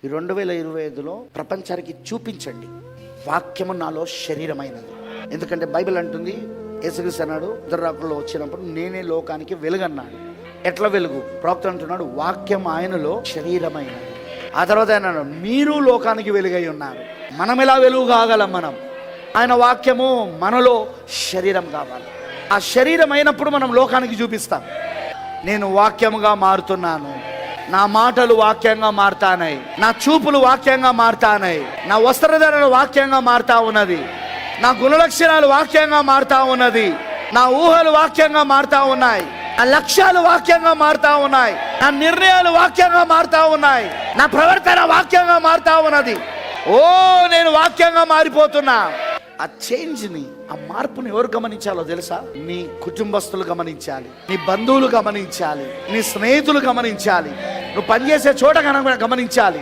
ఈ 2025లో ప్రపంచానికి చూపించండి, వాక్యము నాలో శరీరమైనది. ఎందుకంటే బైబిల్ అంటుంది, యేసుక్రీస్తు అన్నాడు ఇద్దరాకుల్లో వచ్చినప్పుడు నేనే లోకానికి వెలుగన్నాడు. ఎట్లా వెలుగు? ప్రవక్త అంటున్నాడు వాక్యం ఆయనలో శరీరమైనది. ఆ తర్వాత ఆయన మీరు లోకానికి వెలుగై ఉన్నారు. మనం ఎలా వెలుగు కాగలం? ఆయన వాక్యము మనలో శరీరం కావాలి. ఆ శరీరం అయినప్పుడు మనం లోకానికి చూపిస్తాం. నేను వాక్యముగా మారుతున్నాను, నా మాటలు వాక్యంగా మారుతానాయి, నా చూపులు వాక్యంగా మారుతానాయి, నా వస్త్రధారణ వాక్యంగా మారుతా ఉన్నది, నా గుణలక్షణాలు వాక్యంగా మారుతా ఉన్నది, నా ఊహలు వాక్యంగా మారుతా ఉన్నాయి, నా లక్ష్యాలు వాక్యంగా మారుతా ఉన్నాయి, నా నిర్ణయాలు వాక్యంగా మారుతా ఉన్నాయి, నా ప్రవర్తన వాక్యంగా మారుతా ఉన్నది. నేను వాక్యంగా మారిపోతున్నా. ఆ చేంజ్ని, ఆ మార్పుని ఎవరు గమనించాలో తెలుసా? నీ కుటుంబస్తులు గమనించాలి, నీ బంధువులు గమనించాలి, నీ స్నేహితులు గమనించాలి, నువ్వు పనిచేసే చోట గమనించాలి.